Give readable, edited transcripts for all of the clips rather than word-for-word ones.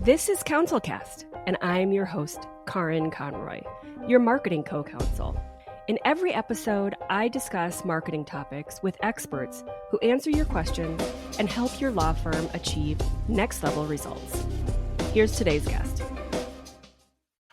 This is CounselCast, and I'm your host, Karin Conroy, your marketing co-counsel. In every episode, I discuss marketing topics with experts who answer your questions and help your law firm achieve next-level results. Here's today's guest.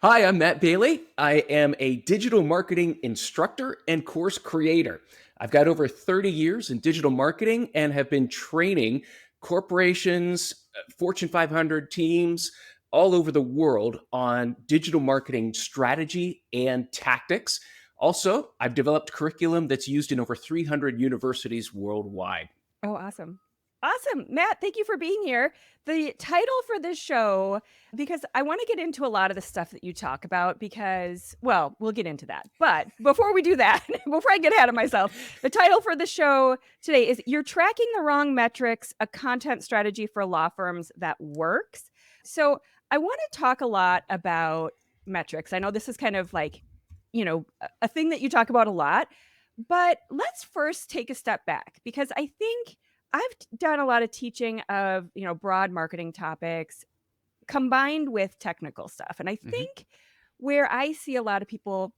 Hi, I'm Matt Bailey. I am a digital marketing instructor and course creator. I've got over 30 years in digital marketing and have been training corporations, Fortune 500 teams all over the world on digital marketing strategy and tactics. Also, I've developed curriculum that's used in over 300 universities worldwide. Oh, awesome. Awesome. Matt, thank you for being here. The title for this show, because I want to get into a lot of the stuff that you talk about because, well, we'll get into that. But before we do that, before I get ahead of myself, the title for the show today is You're Tracking the Wrong Metrics, a content strategy for law firms that works. So I want to talk a lot about metrics. I know this is kind of like, a thing that you talk about a lot, but let's first take a step back because I think I've done a lot of teaching of, broad marketing topics combined with technical stuff. And I think where I see a lot of people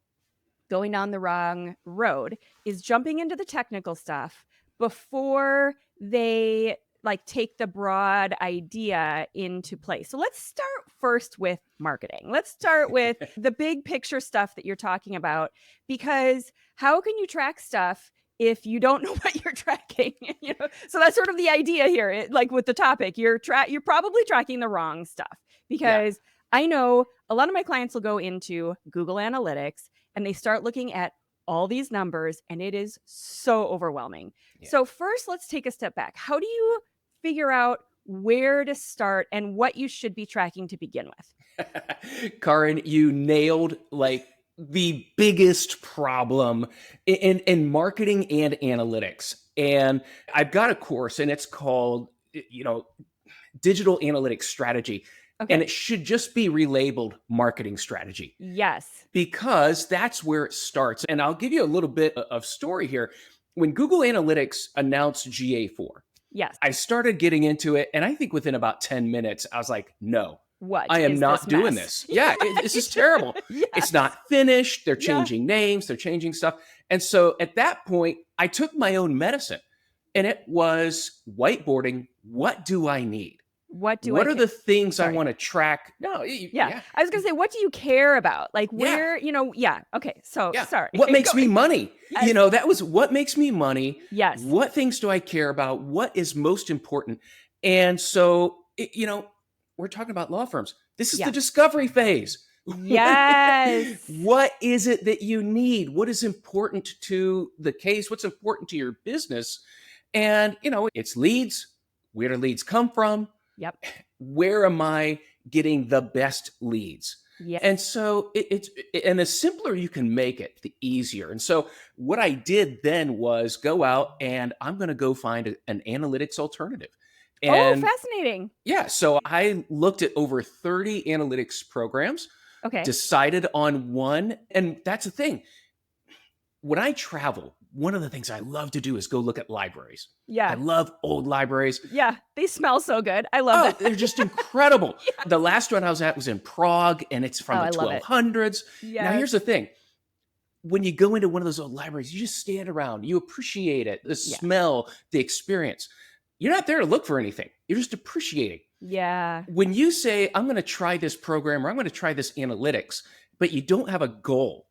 going down the wrong road is jumping into the technical stuff before they take the broad idea into place. So let's start first with marketing. Let's start with the big picture stuff that you're talking about, because how can you track stuff if you don't know what you're tracking? So that's sort of the idea here. With the topic, you're probably tracking the wrong stuff, because I know a lot of my clients will go into Google Analytics and they start looking at all these numbers and it is so overwhelming. Yeah. So first, let's take a step back. How do you figure out where to start and what you should be tracking to begin with? Karin, you nailed the biggest problem in marketing and analytics. And I've got a course and it's called, Digital Analytics Strategy. Okay. And it should just be relabeled marketing strategy. Yes. Because that's where it starts. And I'll give you a little bit of story here. When Google Analytics announced GA4, yes, I started getting into it. And I think within about 10 minutes, I was like, no. What? I am not doing this. Yeah, this is terrible. Yes. It's not finished. They're changing names. They're changing stuff. And so at that point, I took my own medicine and it was whiteboarding. What do I need? What are the things I want to track? No. I was going to say, what do you care about? Where, Okay. So sorry. What makes me money? That was what makes me money. Yes. What things do I care about? What is most important? And so, we're talking about law firms. This is the discovery phase. Yes. What is it that you need? What is important to the case? What's important to your business? And, it's leads. Where do leads come from? Yep. Where am I getting the best leads? Yeah. And so and the simpler you can make it, the easier. And so what I did then was go out and I'm going to go find an analytics alternative. And fascinating. Yeah. So I looked at over 30 analytics programs, decided on one. And that's the thing. When I travel, one of the things I love to do is go look at libraries. Yeah. I love old libraries. Yeah. They smell so good. I love that. They're just incredible. Yeah. The last one I was at was in Prague and it's from the 1200s. Yes. Now, here's the thing. When you go into one of those old libraries, you just stand around, you appreciate it, the smell, the experience. You're not there to look for anything. You're just appreciating. Yeah. When you say, I'm going to try this program or I'm going to try this analytics, but you don't have a goal,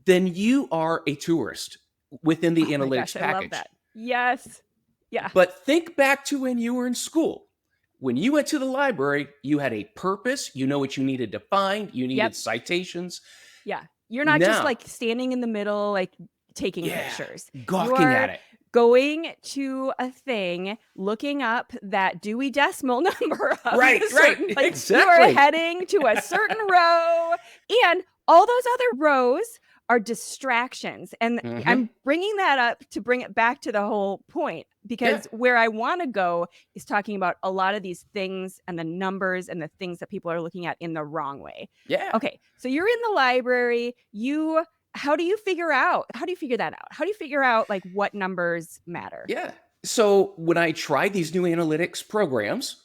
then you are a tourist within the analytics package. I love that. Yes. Yeah. But think back to when you were in school. When you went to the library, you had a purpose. You know what you needed to find. You needed citations. Yeah. You're not just standing in the middle, taking pictures. Gawking at it. Going to a thing, looking up that Dewey Decimal number. Right. Exactly. You are heading to a certain row, and all those other rows are distractions. And I'm bringing that up to bring it back to the whole point, because where I want to go is talking about a lot of these things and the numbers and the things that people are looking at in the wrong way. Yeah. Okay. So you're in the library. How do you figure that out? How do you figure out what numbers matter? Yeah. So when I tried these new analytics programs,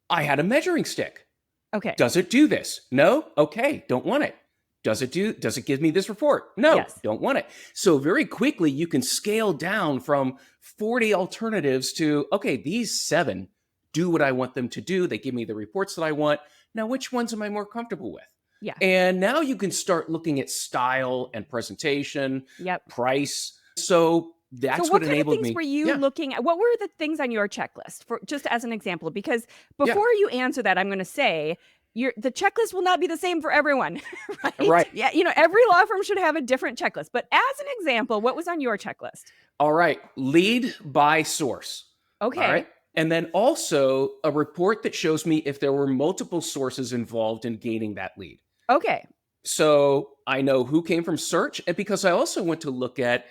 I had a measuring stick. Okay. Does it do this? No? Okay, don't want it. Does it give me this report? No, Yes. don't want it. So very quickly you can scale down from 40 alternatives to, okay, these 7 do what I want them to do. They give me the reports that I want. Now, which ones am I more comfortable with? Yeah. And now you can start looking at style and presentation, Yep. price. So that's So what what kind of enabled things me. were you Yeah. looking at? What were the things on your checklist, for just as an example? Because Yeah. before you answer that, I'm going to say the checklist will not be the same for everyone, right? Right. Yeah, every law firm should have a different checklist. But as an example, what was on your checklist? All right. Lead by source. Okay. All right. And then also a report that shows me if there were multiple sources involved in gaining that lead. Okay. So I know who came from search. And because I also went to look at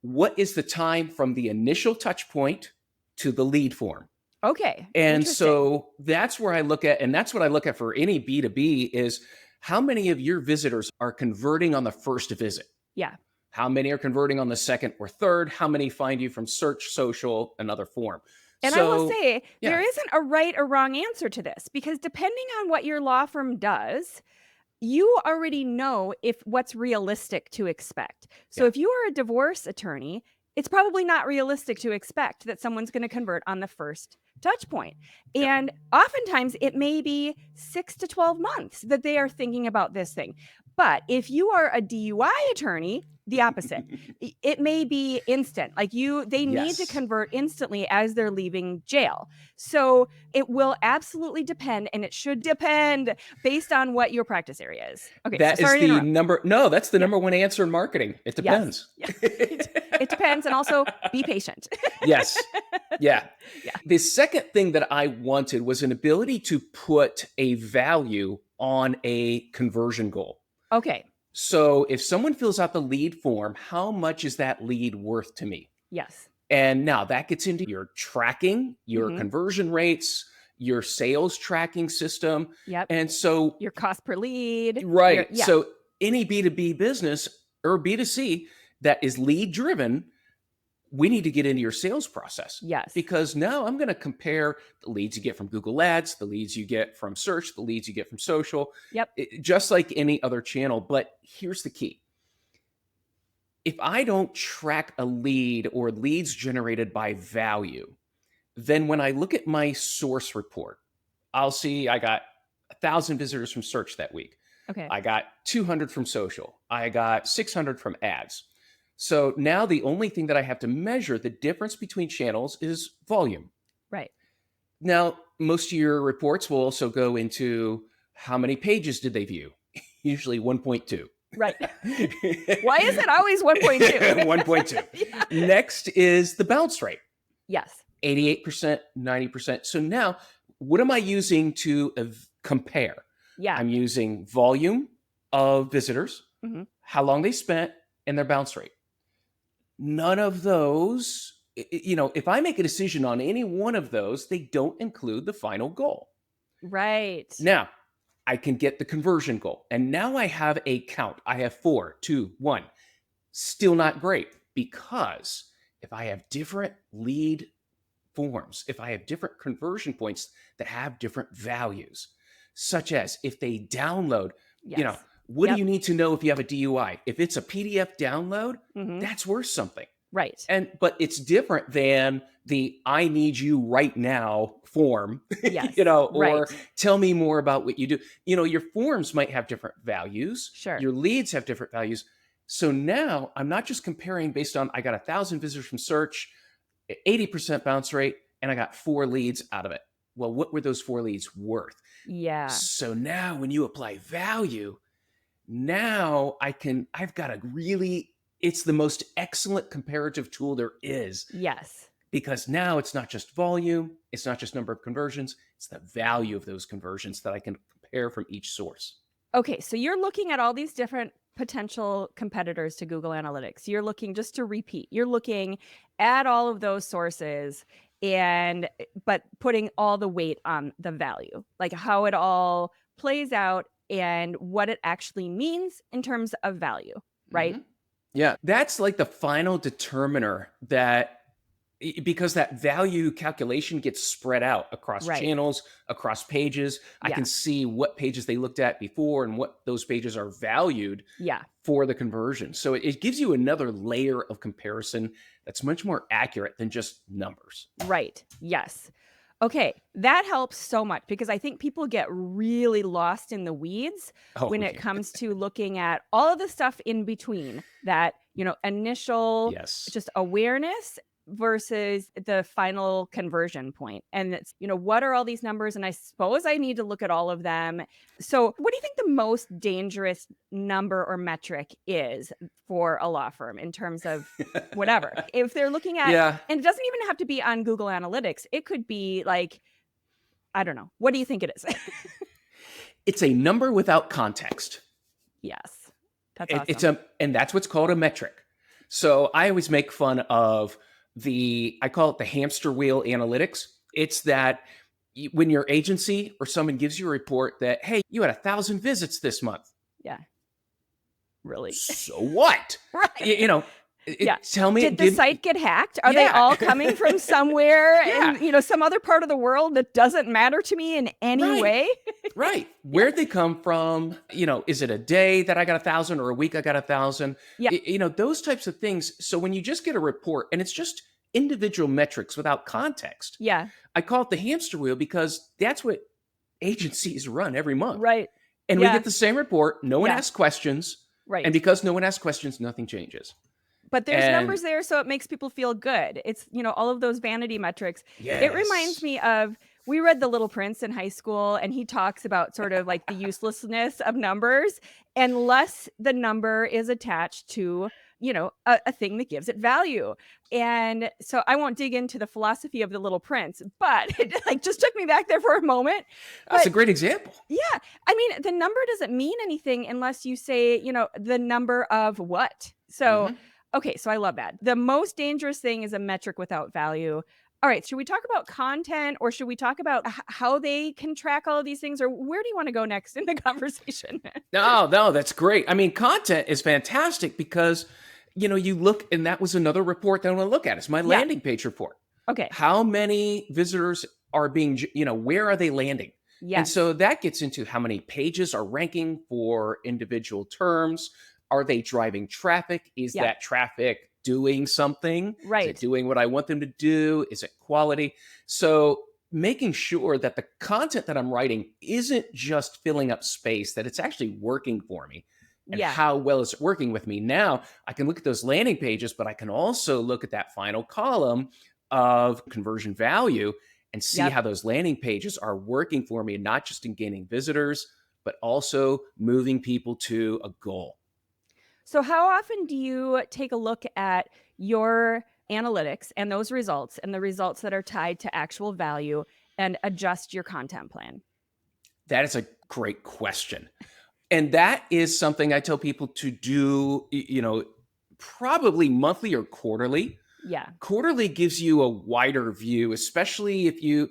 what is the time from the initial touch point to the lead form. Okay. And so that's where I look at, and that's what I look at for any B2B is how many of your visitors are converting on the first visit? Yeah. How many are converting on the second or third? How many find you from search, social, another form? And I will say, there isn't a right or wrong answer to this, because depending on what your law firm does, you already know if what's realistic to expect. So if you are a divorce attorney, it's probably not realistic to expect that someone's going to convert on the first touch point. And oftentimes it may be 6 to 12 months that they are thinking about this thing. But if you are a DUI attorney, the opposite. It may be instant. Like they need to convert instantly as they're leaving jail. So it will absolutely depend, and it should depend based on what your practice area is. Okay. That is the number. No, that's the number one answer in marketing. It depends. Yes. It depends. And also be patient. Yes. Yeah. The second thing that I wanted was an ability to put a value on a conversion goal. Okay. So if someone fills out the lead form, how much is that lead worth to me? Yes. And now that gets into your tracking, your conversion rates, your sales tracking system. Yep. And so your cost per lead. Right. So any B2B business or B2C that is lead driven, we need to get into your sales process. Yes. Because now I'm going to compare the leads you get from Google Ads, the leads you get from search, the leads you get from social. Yep. Just like any other channel. But here's the key. If I don't track a lead or leads generated by value, then when I look at my source report, I'll see I got 1,000 visitors from search that week. Okay. I got 200 from social. I got 600 from ads. So now the only thing that I have to measure the difference between channels is volume. Right. Now, most of your reports will also go into how many pages did they view? Usually 1.2. Right. Why is it always 1.2? 1.2. Next is the bounce rate. Yes. 88%, 90%. So now what am I using to compare? Yeah. I'm using volume of visitors, how long they spent, and their bounce rate. None of those, if I make a decision on any one of those, they don't include the final goal. Right. Now, I can get the conversion goal. And now I have a count. I have 4, 2, 1. Still not great, because if I have different lead forms, if I have different conversion points that have different values, such as if they download, what do you need to know if you have a DUI? If it's a PDF download, that's worth something. Right. But it's different than the I need you right now form, Yes. or tell me more about what you do. Your forms might have different values. Sure. Your leads have different values. So now I'm not just comparing based on I got 1,000 visitors from search, 80% bounce rate, and I got 4 leads out of it. Well, what were those 4 leads worth? Yeah. So now when you apply value, now I've got it's the most excellent comparative tool there is. Yes. Because now it's not just volume, it's not just number of conversions, it's the value of those conversions that I can compare from each source. Okay, so you're looking at all these different potential competitors to Google Analytics. You're looking, just to repeat, you're looking at all of those sources but putting all the weight on the value, like how it all plays out and what it actually means in terms of value, right? Yeah, that's like the final determiner that Because that value calculation gets spread out across Right. channels, across pages. I Yeah. can see what pages they looked at before and what those pages are valued Yeah. for the conversion. So it gives you another layer of comparison that's much more accurate than just numbers. Right. Yes. Okay. That helps so much because I think people get really lost in the weeds Oh, when it yeah. comes to looking at all of the stuff in between that, initial Yes. just awareness versus the final conversion point. And it's, what are all these numbers? And I suppose I need to look at all of them. So, what do you think the most dangerous number or metric is for a law firm in terms of whatever? If they're looking at, Yeah. and it doesn't even have to be on Google Analytics. It could be like, I don't know. What do you think it is? It's a number without context. Yes. That's It's awesome. and that's what's called a metric. So I always make fun of I call it the hamster wheel analytics. It's that when your agency or someone gives you a report that, hey, you had 1,000 visits this month. Yeah. Really. So what? Right. You know, Yeah. tell me, Did the site get hacked? Are they yeah. all coming from somewhere Yeah. in, some other part of the world that doesn't matter to me in any Right. way? Right. Where'd they come from? Is it a day that I got 1,000 or a week I got 1,000? Yeah. Those types of things. So when you just get a report and it's just individual metrics without context, Yeah. I call it the hamster wheel because that's what agencies run every month. Right. And we Yeah. get the same report. No one Yeah. asks questions. Right. And because no one asks questions, nothing changes. But there's And numbers there, so it makes people feel good. It's, all of those vanity metrics. It reminds yes. me of, we read The Little Prince in high school, and he talks about sort of like the uselessness of numbers unless the number is attached to, a thing that gives it value. And so I won't dig into the philosophy of The Little Prince, but it like just took me back there for a moment. That's But a great example. yeah, I mean, the number doesn't mean anything unless you say, the number of what. So Mhm. okay, so I love that. The most dangerous thing is a metric without value. All right, should we talk about content or should we talk about how they can track all of these things, or where do you want to go next in the conversation? No, that's great. I mean, content is fantastic because, you look, and that was another report that I want to look at. It's my Yeah. landing page report. Okay. How many visitors are being, where are they landing? And Yes. so that gets into how many pages are ranking for individual terms. Are they driving traffic? Is Yeah. that traffic doing something? Is Right. it doing what I want them to do? Is it quality? So making sure that the content that I'm writing isn't just filling up space, that it's actually working for me. And Yeah. how well is it working with me? Now I can look at those landing pages, but I can also look at that final column of conversion value and see Yep. how those landing pages are working for me, not just in gaining visitors, but also moving people to a goal. So how often do you take a look at your analytics and those results and the results that are tied to actual value and adjust your content plan? That is a great question. And that is something I tell people to do, probably monthly or quarterly. Yeah. Quarterly gives you a wider view, especially if you,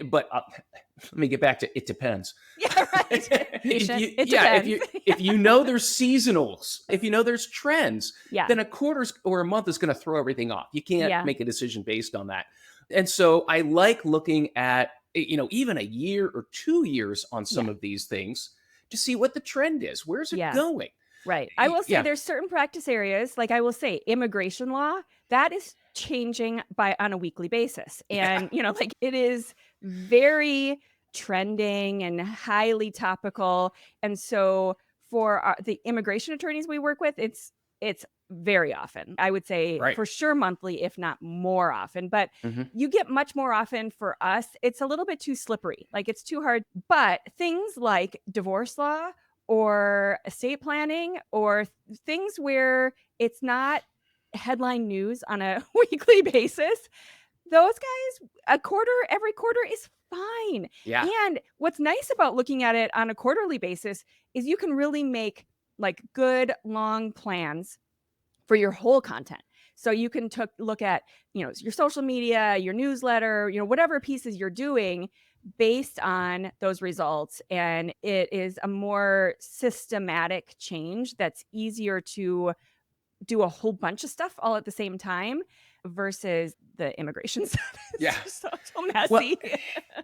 but let me get back to it depends. Yeah, right. Patient. It depends. If you know there's seasonals, if you know there's trends, Yeah. then a quarter or a month is going to throw everything off. You can't Yeah. make a decision based on that. And so I like looking at, even a year or 2 years on some Yeah. of these things to see what the trend is. Where's it Yeah. going? Right. I will say Yeah. there's certain practice areas, like I will say immigration law, that is changing on a weekly basis. Yeah. And, like it is very trending and highly topical. And so for the immigration attorneys we work with, it's very often. I would say Right. for sure monthly, if not more often. But Mhm. you get much more often for us. It's a little bit too slippery. Like it's too hard. But things like divorce law or estate planning or things where it's not headline news on a weekly basis, those guys, every quarter is fine. Yeah. And what's nice about looking at it on a quarterly basis is you can really make like good long plans for your whole content. So you can look at, your social media, your newsletter, whatever pieces you're doing based on those results. And it is a more systematic change that's easier to do a whole bunch of stuff all at the same time versus the immigration stuff. Yeah. It's just so Well, messy.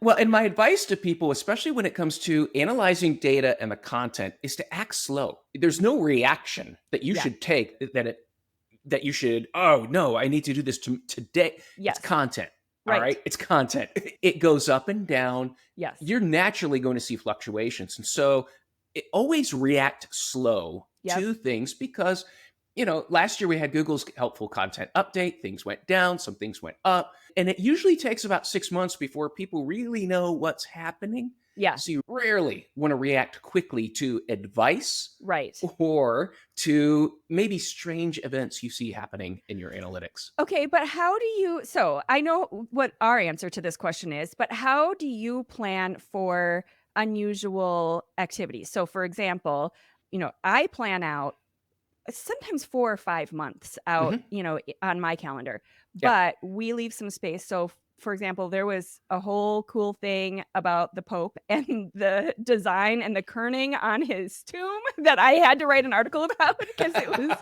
well, and my advice to people, especially when it comes to analyzing data and the content, is to act slow. There's no reaction that you Yeah. should take that you should, oh no, I need to do this today. It's Yes. content. All Right. right. It's content. It goes up and down. Yes. You're naturally going to see fluctuations. And so always react slow Yep. to things because, last year we had Google's helpful content update. Things went down, some things went up. And it usually takes about 6 months before people really know what's happening. Yeah. So you rarely want to react quickly to advice Right. or to maybe strange events you see happening in your analytics. Okay, but so I know what our answer to this question is, but how do you plan for unusual activities? So for example, I plan out sometimes 4 or 5 months out, on my calendar, Yeah. but we leave some space. So for example, there was a whole cool thing about the Pope and the design and the kerning on his tomb that I had to write an article about because it was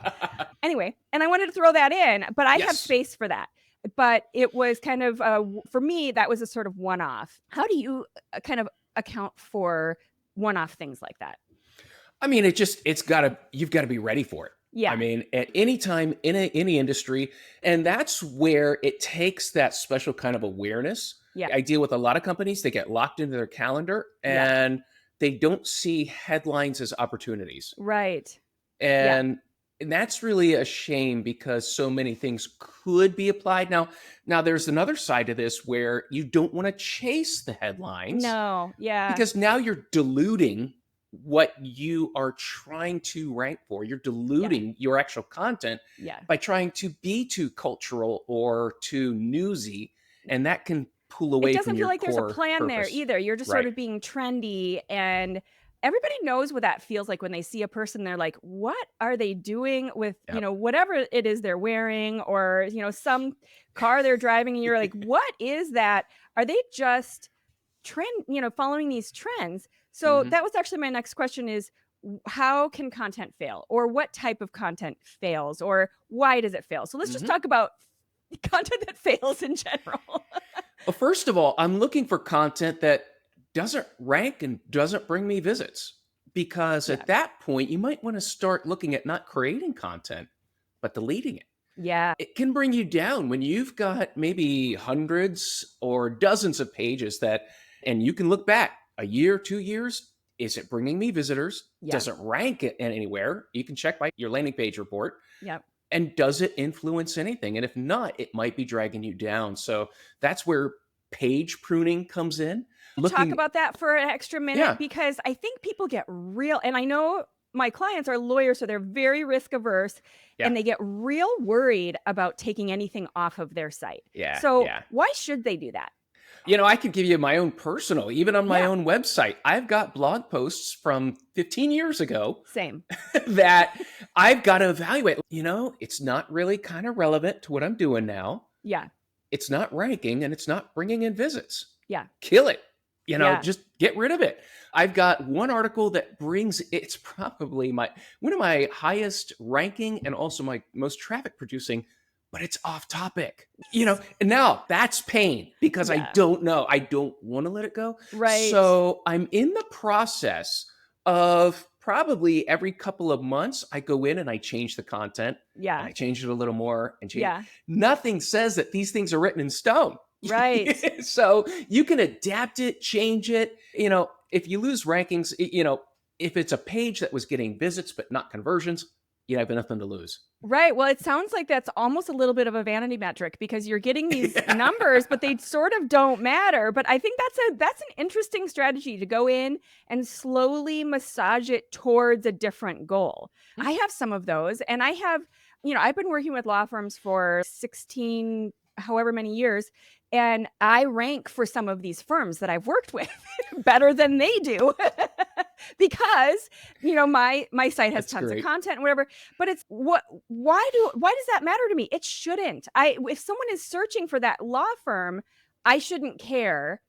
anyway, and I wanted to throw that in, but I have Yes. space for that. But it was kind of for me, that was a sort of one-off. How do you kind of account for one-off things like that? I mean, you've got to be ready for it. Yeah. I mean, at any time in any industry, and that's where it takes that special kind of awareness. Yeah. I deal with a lot of companies, they get locked into their calendar and they don't see headlines as opportunities. Right. And that's really a shame because so many things could be applied. Now there's another side to this where you don't want to chase the headlines. No. Yeah. Because now you're diluting what you are trying to rank for. You're diluting your actual content by trying to be too cultural or too newsy, and that can pull away it doesn't from feel your like there's a core plan there purpose. either. You're just sort of being trendy, and everybody knows what that feels like when they see a person. They're like, what are they doing with whatever it is they're wearing, or some car they're driving, and you're like, what is that? Are they just following these trends? So that was actually my next question is, how can content fail, or what type of content fails, or why does it fail? So let's just talk about content that fails in general. Well, first of all, I'm looking for content that doesn't rank and doesn't bring me visits, because at that point you might want to start looking at not creating content, but deleting it. Yeah. It can bring you down when you've got maybe hundreds or dozens of pages and you can look back a year, 2 years. Is it bringing me visitors? Yeah. Does it rank it anywhere? You can check by your landing page report. Yep. And does it influence anything? And if not, it might be dragging you down. So that's where page pruning comes in. Talk about that for an extra minute, because I think people get real, and I know my clients are lawyers, so they're very risk averse, and they get real worried about taking anything off of their site. So why should they do that? I could give you my own personal, even on my own website. I've got blog posts from 15 years ago. Same. That I've got to evaluate. It's not really kind of relevant to what I'm doing now. Yeah. It's not ranking and it's not bringing in visits. Yeah. Kill it. Just get rid of it. I've got one article that it's probably one of my highest ranking and also my most traffic producing, but it's off topic, and now that's pain because I don't know. I don't want to let it go. Right. So I'm in the process of probably every couple of months, I go in and I change the content. Yeah. And I change it a little more and change. Yeah. Nothing says that these things are written in stone. Right. So you can adapt it, change it. If you lose rankings, if it's a page that was getting visits but not conversions, you have nothing to lose. Right. Well, it sounds like that's almost a little bit of a vanity metric, because you're getting these numbers, but they sort of don't matter. But I think that's an interesting strategy to go in and slowly massage it towards a different goal. I have some of those, and I have, I've been working with law firms for 16, however many years, and I rank for some of these firms that I've worked with better than they do. Because my site has tons of content and whatever, but it's why does that matter to me? It shouldn't. If someone is searching for that law firm, I shouldn't care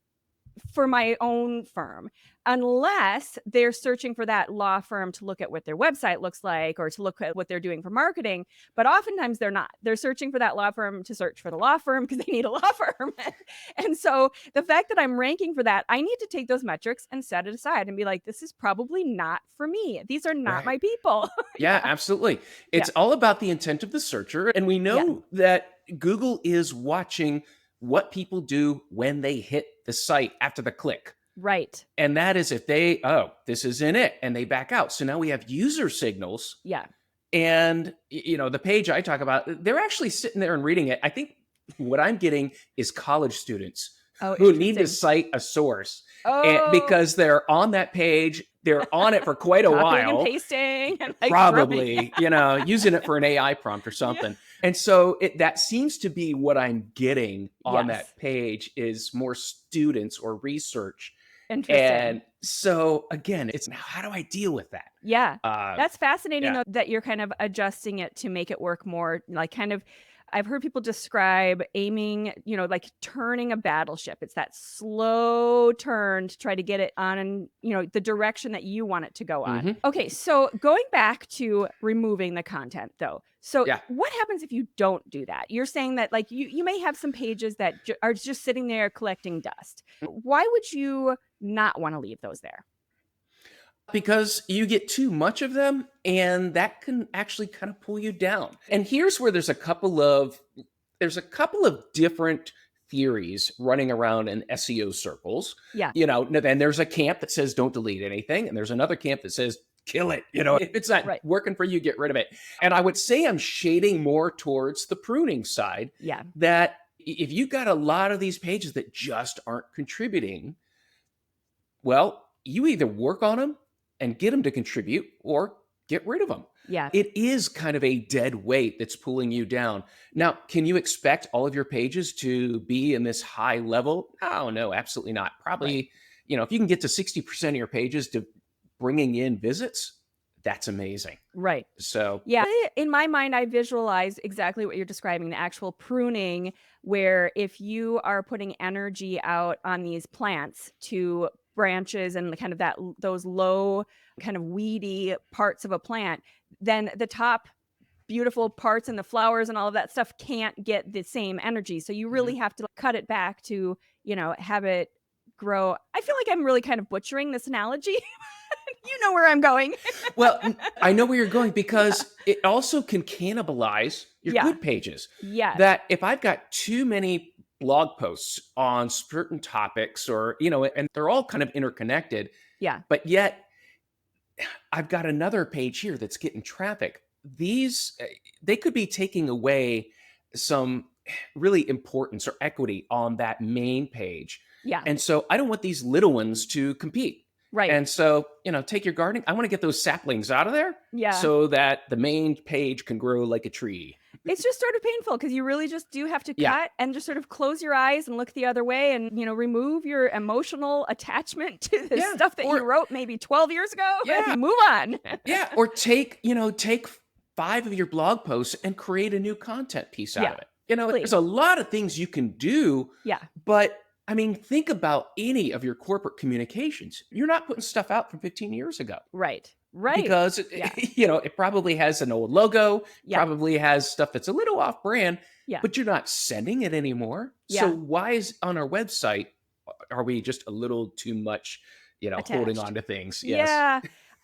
for my own firm. unless they're searching for that law firm to look at what their website looks like or to look at what they're doing for marketing. But oftentimes they're not. They're searching for that law firm to search for the law firm because they need a law firm. And so the fact that I'm ranking for that, I need to take those metrics and set it aside and be like, this is probably not for me. These are not my people. Yeah, absolutely. It's all about the intent of the searcher. And we know that Google is watching what people do when they hit the site after the click. Right. And that is if they, this isn't it, and they back out. So now we have user signals. Yeah. And, the page I talk about, they're actually sitting there and reading it. I think what I'm getting is college students who need to cite a source. And because they're on that page, they're on it for quite a while. And pasting. And probably, using it for an AI prompt or something. Yeah. And so that seems to be what I'm getting on that page is more students or research. Interesting. And so again, it's how do I deal with that? Yeah. That's fascinating though, that you're kind of adjusting it to make it work more like kind of, I've heard people describe aiming, like turning a battleship. It's that slow turn to try to get it on, the direction that you want it to go on. Mm-hmm. Okay. So going back to removing the content though. So what happens if you don't do that? You're saying that like you may have some pages that are just sitting there collecting dust. Why would you not want to leave those there? Because you get too much of them and that can actually kind of pull you down. And here's where there's a couple of different theories running around in SEO circles. Yeah. Then there's a camp that says don't delete anything. And there's another camp that says kill it. If it's not working for you, get rid of it. And I would say I'm shading more towards the pruning side. Yeah. That if you got a lot of these pages that just aren't contributing, well, you either work on them and get them to contribute or get rid of them. Yeah. It is kind of a dead weight that's pulling you down. Now, can you expect all of your pages to be in this high level? Oh, no, absolutely not. Probably, if you can get to 60% of your pages to bringing in visits, that's amazing. Right. So, yeah, in my mind, I visualize exactly what you're describing, the actual pruning, where if you are putting energy out on these plants to branches and kind of those low kind of weedy parts of a plant, then the top beautiful parts and the flowers and all of that stuff can't get the same energy. So you really have to cut it back to, have it grow. I feel like I'm really kind of butchering this analogy. You know where I'm going. Well, I know where you're going because it also can cannibalize your good pages. Yeah. That if I've got too many blog posts on certain topics or, and they're all kind of interconnected. Yeah. But yet I've got another page here that's getting traffic. They could be taking away some really importance or equity on that main page. Yeah. And so I don't want these little ones to compete. Right. And so, take your gardening. I want to get those saplings out of there. Yeah. So that the main page can grow like a tree. It's just sort of painful because you really just do have to cut and just sort of close your eyes and look the other way and, remove your emotional attachment to the stuff that you wrote maybe 12 years ago. Yeah. And move on. Yeah. Or take 5 of your blog posts and create a new content piece out of it. There's a lot of things you can do. Yeah. But think about any of your corporate communications. You're not putting stuff out from 15 years ago. Right. Because, it probably has an old logo, probably has stuff that's a little off brand, but you're not sending it anymore. Yeah. So why is on our website, are we just a little too much, holding on to things? Yes. Yeah.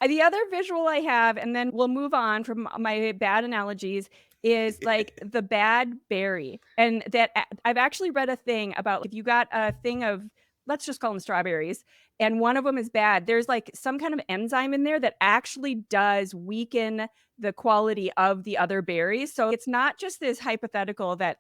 The other visual I have, and then we'll move on from my bad analogies, is like the bad berry. And that I've actually read a thing about if you got a thing of, let's just call them strawberries, and one of them is bad, there's like some kind of enzyme in there that actually does weaken the quality of the other berries. So it's not just this hypothetical that,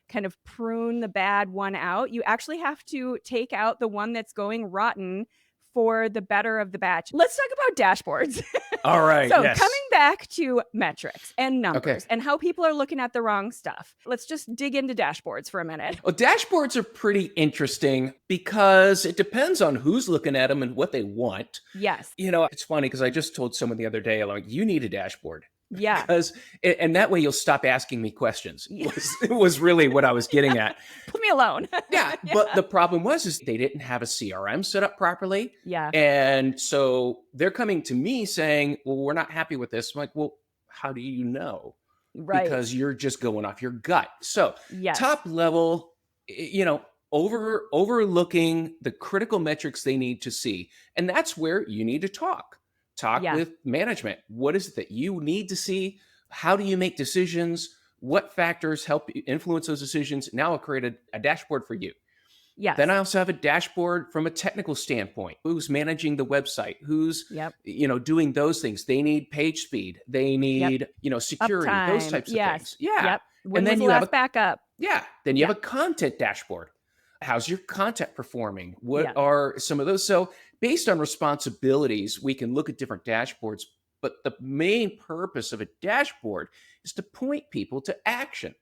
kind of prune the bad one out. You actually have to take out the one that's going rotten for the better of the batch. Let's talk about dashboards. All right. So coming back to metrics and numbers and how people are looking at the wrong stuff. Let's just dig into dashboards for a minute. Well, dashboards are pretty interesting because it depends on who's looking at them and what they want. Yes. It's funny because I just told someone the other day, like, you need a dashboard. Yeah. because and that way you'll stop asking me questions. Yeah. Was really what I was getting at. Put me alone. Yeah, Yeah. but the problem was is they didn't have a CRM set up properly. Yeah. And so they're coming to me saying, "Well, we're not happy with this." I'm like, "Well, how do you know?" Right. Because you're just going off your gut. So, Yes. top level, overlooking the critical metrics they need to see. And that's where you need to talk Yeah. with management. What is it that you need to see? How do you make decisions? What factors help you influence those decisions? Now I'll create a dashboard for you. Then Yes. I also have a dashboard from a technical standpoint. Who's managing the website? Who's, Yep. doing those things? They need page speed. They Yep. need, security, those Uptime. types of Yes. things. Yeah. Yep. When And was then the you have last backup? then you Yeah. have a content dashboard. How's your content performing? What Yeah. are some of those? So based on responsibilities, we can look at different dashboards, but the main purpose of a dashboard is to point people to action.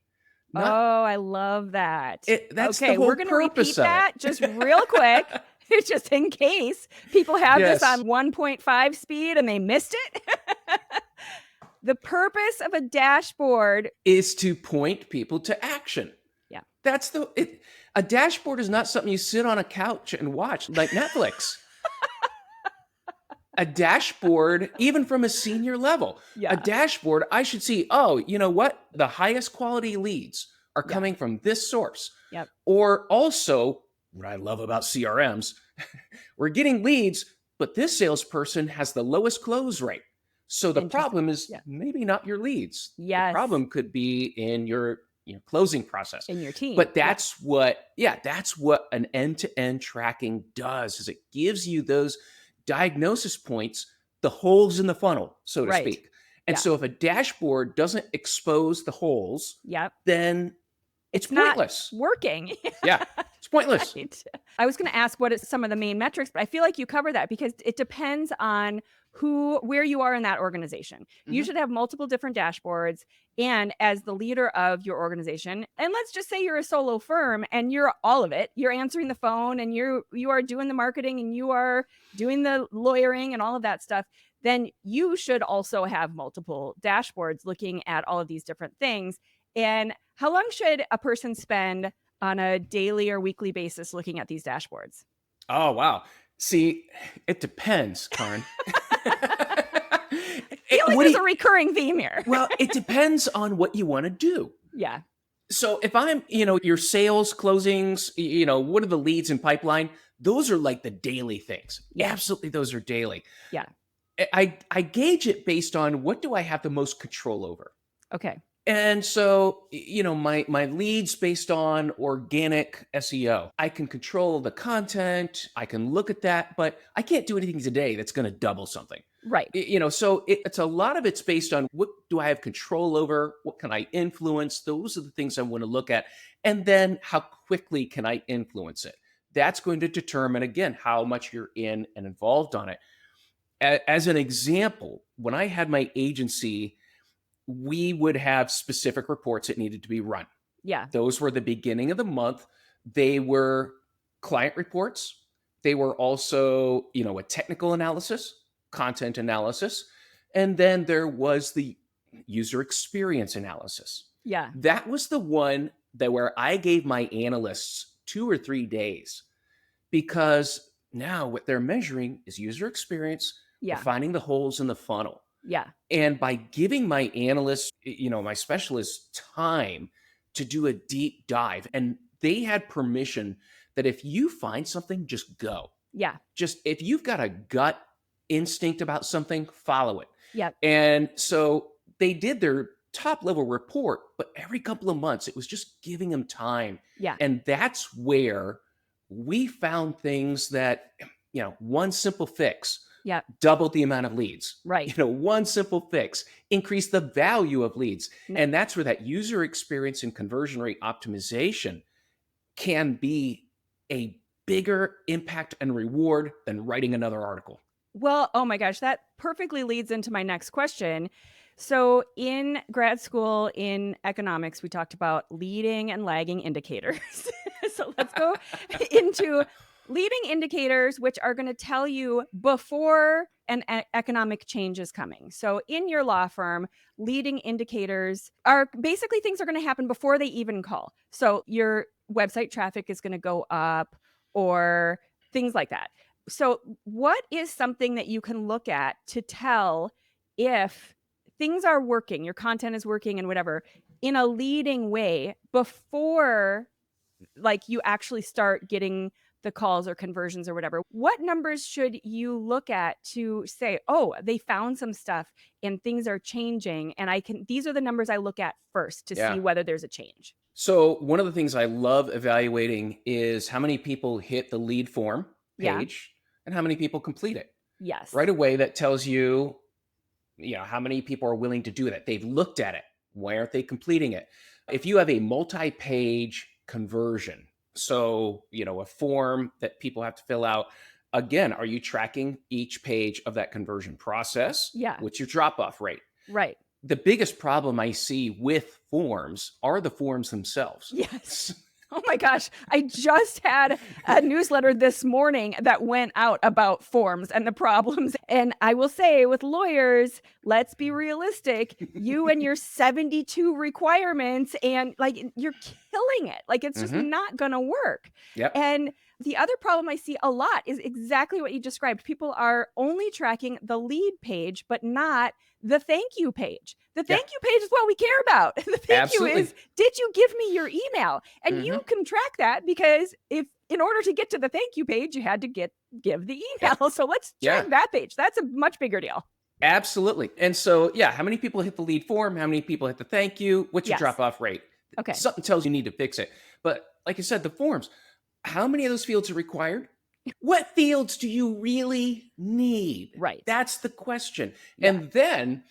Not Oh, I love that. that's the Okay, we're whole going to purpose repeat of it. that just real quick, just in case people have this Yes. on 1.5 speed and they missed it. The purpose of a dashboard. Is to point people to action. Yeah. That's a dashboard is not something you sit on a couch and watch like Netflix. A dashboard, even from a senior level, Yeah. a dashboard, I should see, oh, you know what? The highest quality leads are Yeah. coming from this source. Yep. Or also, what I love about CRMs, we're getting leads, but this salesperson has the lowest close rate. So the Interesting. problem is Yeah. maybe not your leads. Yes. The problem could be in your closing process. In your team. But that's what an end-to-end tracking does, is it gives you those diagnosis points, the holes in the funnel, so to Right. speak. And Yeah. so if a dashboard doesn't expose the holes, Yep. then it's not pointless. working. Yeah, it's pointless. Right. I was going to ask what is some of the main metrics, but I feel like you cover that because it depends on where you are in that organization. You Mhm. should have multiple different dashboards. And as the leader of your organization, and let's just say you're a solo firm and you're all of it, you're answering the phone and you are doing the marketing and you are doing the lawyering and all of that stuff, then you should also have multiple dashboards looking at all of these different things. And how long should a person spend on a daily or weekly basis looking at these dashboards? Oh, wow. See, it depends, Karen. I feel like there's a recurring theme here. Well, it depends on what you want to do. Yeah. So if I'm, your sales closings, what are the leads in pipeline? Those are like the daily things. Yeah. Absolutely, those are daily. Yeah. I gauge it based on what do I have the most control over. Okay. And so, my leads based on organic SEO, I can control the content, I can look at that, but I can't do anything today that's going to double something. Right. So it's a lot of it's based on what do I have control over? What can I influence? Those are the things I want to look at. And then how quickly can I influence it? That's going to determine, again, how much you're in and involved on it. As an example, when I had my agency, we would have specific reports that needed to be run. Yeah. Those were the beginning of the month. They were client reports. They were also, a technical analysis, content analysis. And then there was the user experience analysis. Yeah. That was the one where I gave my analysts 2 or 3 days, because now what they're measuring is user experience, Yeah. finding the holes in the funnel. Yeah. And by giving my analysts, my specialists time to do a deep dive, and they had permission that if you find something, just go. Yeah. Just if you've got a gut instinct about something, follow it. Yep. And so they did their top level report, but every couple of months, it was just giving them time. Yeah. And that's where we found things that, one simple fix. Yeah. Doubled the amount of leads. Right. One simple fix, increase the value of leads. And that's where that user experience and conversion rate optimization can be a bigger impact and reward than writing another article. Well, oh my gosh, that perfectly leads into my next question. So in grad school in economics, we talked about leading and lagging indicators. So let's go into leading indicators, which are going to tell you before an economic change is coming. So in your law firm, leading indicators are basically things are going to happen before they even call. So your website traffic is going to go up or things like that. So what is something that you can look at to tell if things are working, your content is working and whatever, in a leading way before like you actually start getting the calls or conversions or whatever? What numbers should you look at to say, oh, they found some stuff and things are changing, and these are the numbers I look at first to Yeah. see whether there's a change? So one of the things I love evaluating is how many people hit the lead form Yeah. page and how many people complete it. Yes. Right away, that tells you, how many people are willing to do that. They've looked at it. Why aren't they completing it? If you have a multi-page conversion, so, a form that people have to fill out, again, are you tracking each page of that conversion process? Yeah. What's your drop-off rate? Right. The biggest problem I see with forms are the forms themselves. Yes. Oh my gosh. I just had a newsletter this morning that went out about forms and the problems. And I will say with lawyers, let's be realistic. You and your 72 requirements and like you're killing it. Like it's just not going to work. Yep. And the other problem I see a lot is exactly what you described. People are only tracking the lead page, but not the thank you page. The thank you page is what we care about. The thank you is, did you give me your email? And you can track that because if in order to get to the thank you page, you had to give the email. So let's track that page. That's a much bigger deal. Absolutely. And so, how many people hit the lead form? How many people hit the thank you? What's your drop off rate? Okay. Something tells you need to fix it. But like I said, the forms, how many of those fields are required? What fields do you really need? Right. That's the question. Yeah. And then,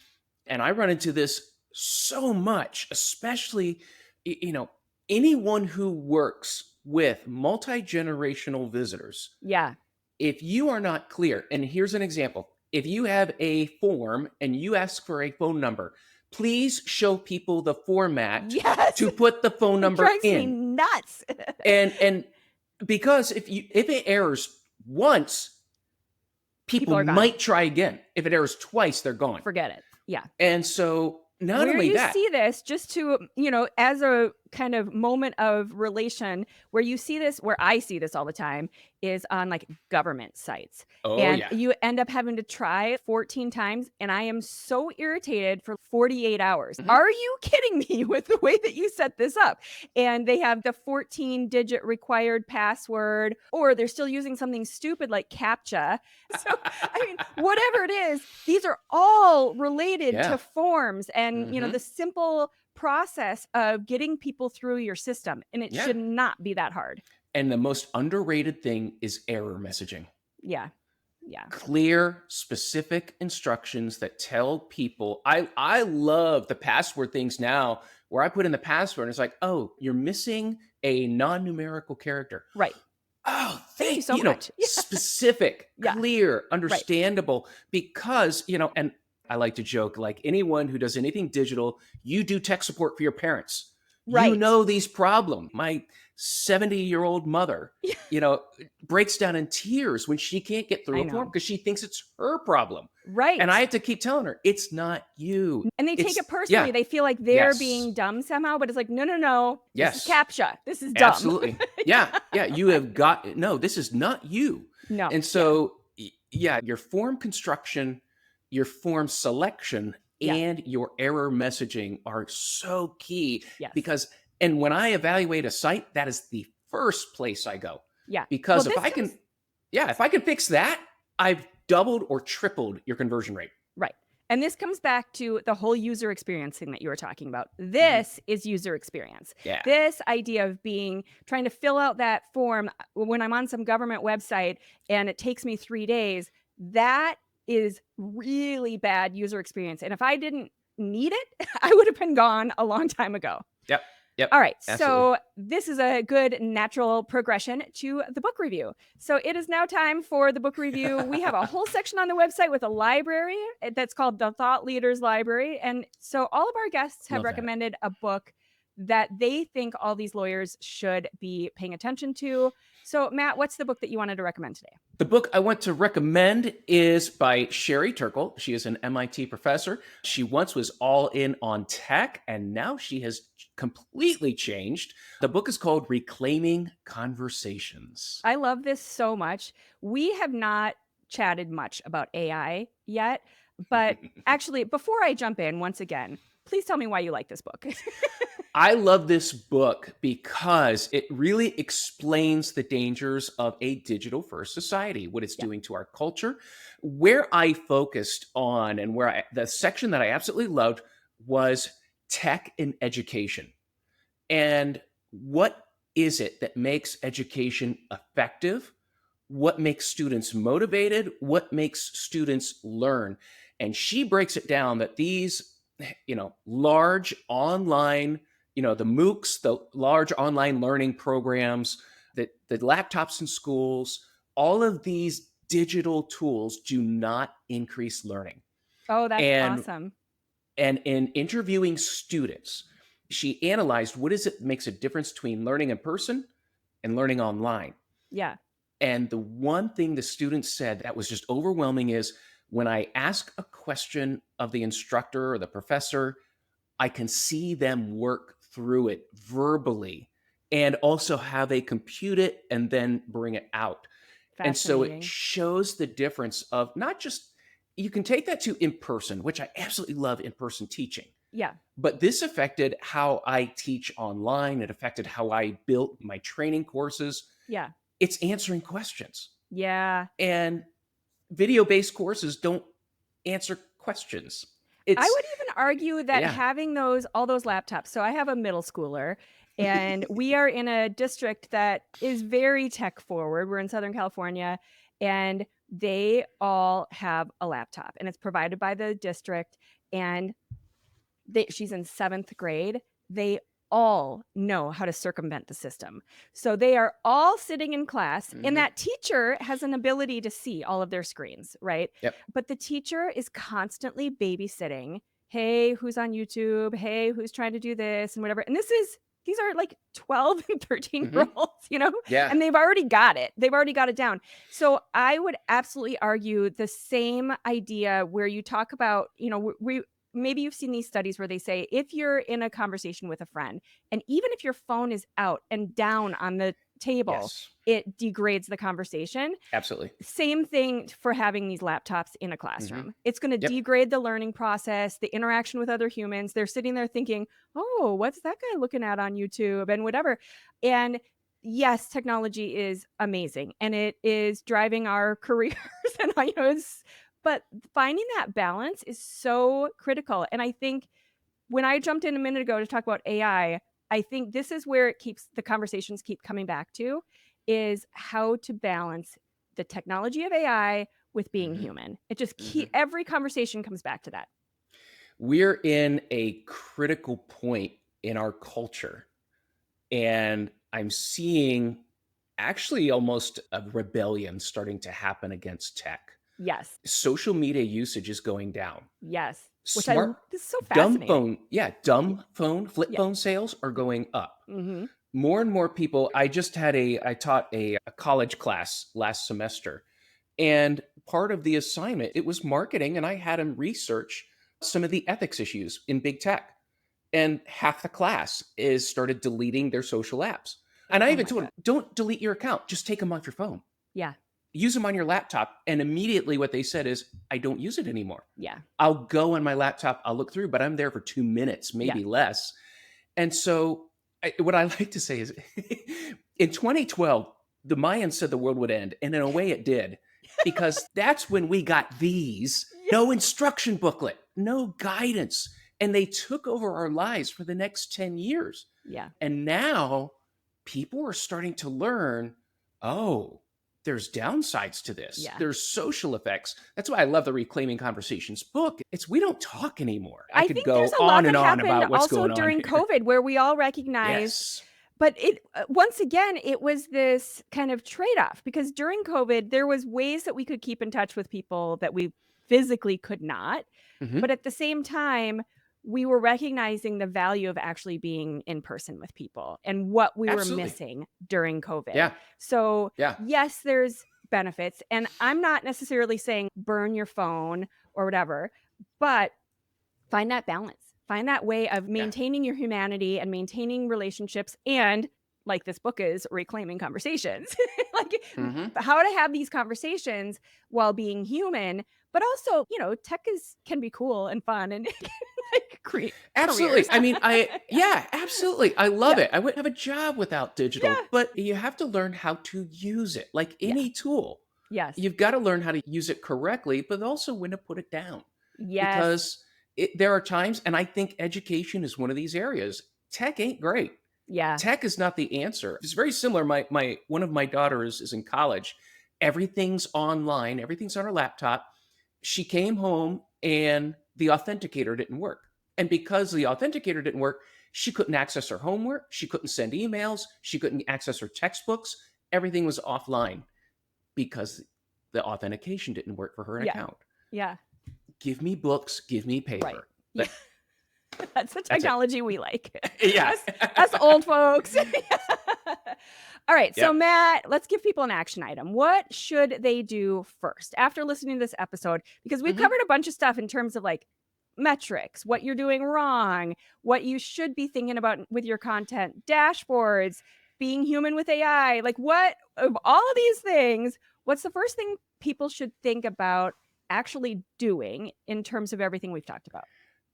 and I run into this so much, especially, anyone who works with multi-generational visitors. Yeah. If you are not clear, and here's an example. If you have a form and you ask for a phone number, please show people the format to put the phone number in. It drives me nuts. and because if it errors once, people might try again. If it errors twice, they're gone. Forget it. Yeah. And so not only that, you see this just to, as a kind of moment of relation where you see this, where I see this all the time is on like government sites. You end up having to try 14 times. And I am so irritated for 48 hours. Are you kidding me with the way that you set this up? And they have the 14-digit required password, or they're still using something stupid like CAPTCHA. So, I mean, whatever it is, these are all related to forms and, the simple process of getting people through your system. And it should not be that hard. And the most underrated thing is error messaging. Yeah. Yeah. Clear, specific instructions that tell people. I love the password things now where I put in the password and it's like, oh, you're missing a non-numerical character. Right. Oh, thank you so much. Specific, clear, understandable, because, and I like to joke, like anyone who does anything digital, you do tech support for your parents. Right. You know these problems. My 70-year-old mother, breaks down in tears when she can't get through a form because she thinks it's her problem. Right. And I have to keep telling her, it's not you. And they take it personally. Yeah. They feel like they're being dumb somehow, but it's like, no. This is CAPTCHA. This is dumb. Absolutely. Yeah. You have got, no, this is not you. No. And so, your form construction, your form selection, and your error messaging are so key because, and when I evaluate a site, that is the first place I go. Yeah. Because if I can fix that, I've doubled or tripled your conversion rate. Right. And this comes back to the whole user experience thing that you were talking about. This is user experience. Yeah. This idea of trying to fill out that form when I'm on some government website and it takes me 3 days, that is really bad user experience. And if I didn't need it, I would have been gone a long time ago. Yep. All right. Absolutely. So this is a good natural progression to the book review. So it is now time for the book review. We have a whole section on the website with a library that's called the Thought Leaders Library. And so all of our guests have recommended a book that they think all these lawyers should be paying attention to. So, Matt, what's the book that you wanted to recommend today? The book I want to recommend is by Sherry Turkle. She is an MIT professor. She once was all in on tech, and now she has completely changed. The book is called Reclaiming Conversations. I love this so much. We have not chatted much about AI yet, but actually, before I jump in, once again, please tell me why you like this book. I love this book because it really explains the dangers of a digital first society, what it's Yeah. doing to our culture. Where I focused on and the section that I absolutely loved was tech in education. And what is it that makes education effective? What makes students motivated? What makes students learn? And she breaks it down that these, large online, the MOOCs, the large online learning programs, that the laptops in schools, all of these digital tools do not increase learning. Oh, that's And awesome. and in interviewing students, she analyzed what is it makes a difference between learning in person and learning online. Yeah. And the one thing the students said that was just overwhelming is when I ask a question of the instructor or the professor, I can see them work through it verbally and also how they compute it and then bring it out. And so it Fascinating. shows the difference of not just, you can take that to in person, which I absolutely love in person teaching. Yeah. But this affected how I teach online. It affected how I built my training courses. Yeah. It's answering questions. Yeah. And video-based courses don't answer questions. I It's would even argue that yeah. having all those laptops. So I have a middle schooler and we are in a district that is very tech forward. We're in Southern California and they all have a laptop and it's provided by the district and she's in 7th grade. They all know how to circumvent the system. So they are all sitting in class and Mhm. that teacher has an ability to see all of their screens, right? Yep. But the teacher is constantly babysitting. Hey, who's on YouTube? Hey, who's trying to do this and whatever. And these are like 12 and 13 year Mhm. olds, Yeah. and they've already got it. They've already got it down. So I would absolutely argue the same idea where you talk about, we maybe you've seen these studies where they say if you're in a conversation with a friend and even if your phone is out and down on the table, Yes. it degrades the conversation. Absolutely. Same thing for having these laptops in a Mhm. classroom. It's going to Yep. degrade the learning process, the interaction with other humans. They're sitting there thinking, oh, what's that guy looking at on YouTube and whatever. And yes, technology is amazing and it is driving our careers and but finding that balance is so critical. And I think when I jumped in a minute ago to talk about AI, I think this is where the conversations keep coming back to is how to balance the technology of AI with being Mhm. human. It just Mhm. every conversation comes back to that. We're in a critical point in our culture, and I'm seeing actually almost a rebellion starting to happen against tech. Yes. Social media usage is going down. Yes. Smart This is so fascinating. Y- dumb phone, flip Yeah. phone sales are going up. Mm-hmm. More and more people. I taught a college class last semester, and part of the assignment, it was marketing, and I had them research some of the ethics issues in big tech. And half the class is started deleting their social apps. And I Oh even my told God. them, don't delete your account, just take them off your phone. Yeah. Use them on your laptop. And immediately what they said is, I don't use it anymore. Yeah. I'll go on my laptop, I'll look through, but I'm there for 2 minutes, Yeah. maybe less. And so, what I like to say is, in 2012, the Mayans said the world would end, and in a way, it did, because that's when we got these Yeah. no instruction booklet, no guidance, and they took over our lives for the next 10 years. Yeah. And now people are starting to learn, oh, there's downsides to this. Yeah. There's social effects. That's why I love the Reclaiming Conversations book. It's we don't talk anymore. I I could think there's go a lot on that and on happened about what's also going on during here. COVID where we all recognized. Yes. But it once again, it was this kind of trade-off because during COVID, there was ways that we could keep in touch with people that we physically could not. Mhm. But at the same time, we were recognizing the value of actually being in person with people and what we were Absolutely. missing during COVID. Yeah. So, Yeah. yes, there's benefits. And I'm not necessarily saying burn your phone or whatever, but find that balance. Find that way of maintaining your humanity and maintaining relationships and, like this book is, reclaiming conversations. Like how to have these conversations while being human, but also, tech can be cool and fun and like create Absolutely. careers. I mean, absolutely. I love it. I wouldn't have a job without digital, Yeah. but you have to learn how to use it like Yeah. any tool. Yes. You've got to learn how to use it correctly, but also when to put it down. Yes. Because there are times, and I think education is one of these areas. Tech ain't great. Yeah. Tech is not the answer. It's very similar. One of my daughters is in college. Everything's online. Everything's on her laptop. She came home and the authenticator didn't work. And because the authenticator didn't work, she couldn't access her homework. She couldn't send emails. She couldn't access her textbooks. Everything was offline because the authentication didn't work for her account. Yeah. Give me books. Give me paper. Right. Yeah. That's the technology we like. Yeah. Us old folks. All right. So, Matt, let's give people an action item. What should they do first after listening to this episode? Because we've covered a bunch of stuff in terms of like metrics, what you're doing wrong, what you should be thinking about with your content, dashboards, being human with AI. Like, what of all of these things, what's the first thing people should think about actually doing in terms of everything we've talked about?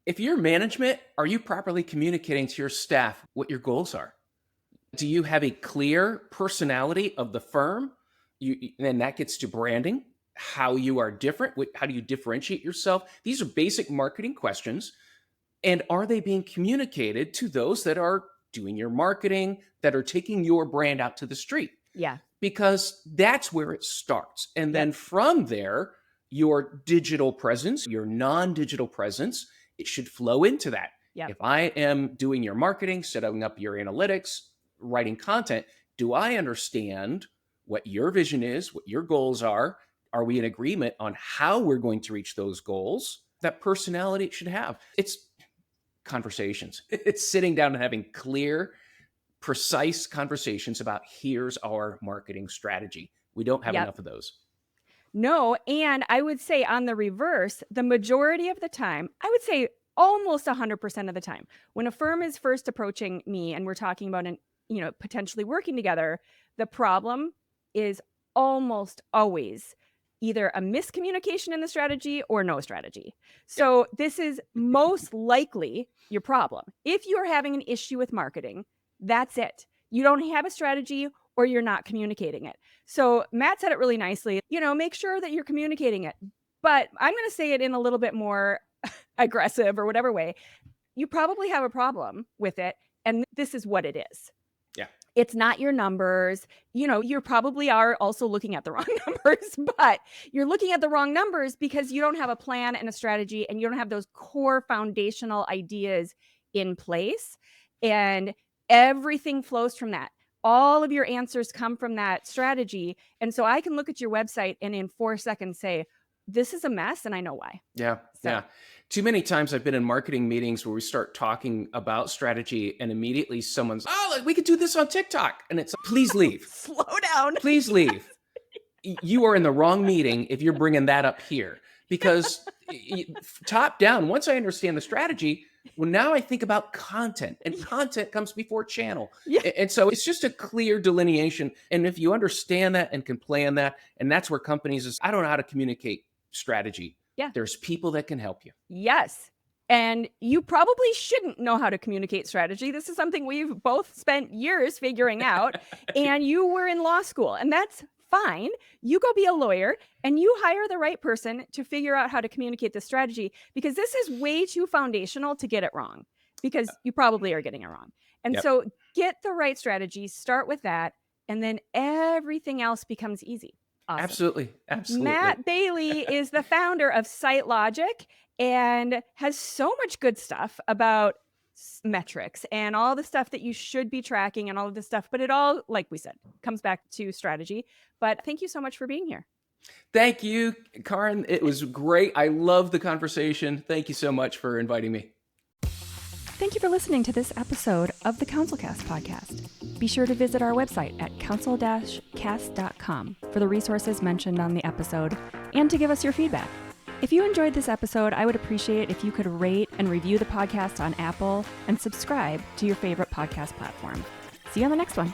If you're management, are you properly communicating to your staff what your goals are? Do you have a clear personality of the firm? And that gets to branding, how you are different, how do you differentiate yourself? These are basic marketing questions. And are they being communicated to those that are doing your marketing, that are taking your brand out to the street? Yeah. Because that's where it starts. And then from there, your digital presence, your non-digital presence, it should flow into that. Yep. If I am doing your marketing, setting up your analytics, writing content, do I understand what your vision is, what your goals are? Are we in agreement on how we're going to reach those goals? That personality should have. It's conversations. It's sitting down and having clear, precise conversations about here's our marketing strategy. We don't have enough of those. No, and I would say on the reverse, the majority of the time, I would say almost 100% of the time, when a firm is first approaching me and we're talking about potentially working together, the problem is almost always either a miscommunication in the strategy or no strategy. So this is most likely your problem. If you're having an issue with marketing, that's it. You don't have a strategy or you're not communicating it. So Matt said it really nicely, make sure that you're communicating it. But I'm going to say it in a little bit more aggressive or whatever way. You probably have a problem with it. And this is what it is. Yeah. It's not your numbers. You probably are also looking at the wrong numbers, but you're looking at the wrong numbers because you don't have a plan and a strategy and you don't have those core foundational ideas in place. And everything flows from that. All of your answers come from that strategy. And so I can look at your website and in 4 seconds say, this is a mess and I know why. Yeah. Too many times I've been in marketing meetings where we start talking about strategy and immediately someone's, we could do this on TikTok. And it's like, please leave. Slow down. Please leave. You are in the wrong meeting if you're bringing that up here. Because top down, once I understand the strategy, well, now I think about content, and content comes before channel. Yeah. And so it's just a clear delineation. And if you understand that and can plan that, and that's where companies is, I don't know how to communicate strategy. Yeah. There's people that can help you. Yes. And you probably shouldn't know how to communicate strategy. This is something we've both spent years figuring out. And you were in law school, and that's fine. You go be a lawyer and you hire the right person to figure out how to communicate the strategy, because this is way too foundational to get it wrong, because you probably are getting it wrong. And so get the right strategy, start with that, and then everything else becomes easy. Awesome. Absolutely. Matt Bailey is the founder of SiteLogic and has so much good stuff about metrics and all the stuff that you should be tracking and all of this stuff. But it all, like we said, comes back to strategy. But thank you so much for being here. Thank you, Karen. It was great. I love the conversation. Thank you so much for inviting me. Thank you for listening to this episode of the CounselCast podcast. Be sure to visit our website at counsel-cast.com for the resources mentioned on the episode and to give us your feedback. If you enjoyed this episode, I would appreciate if you could rate and review the podcast on Apple and subscribe to your favorite podcast platform. See you on the next one.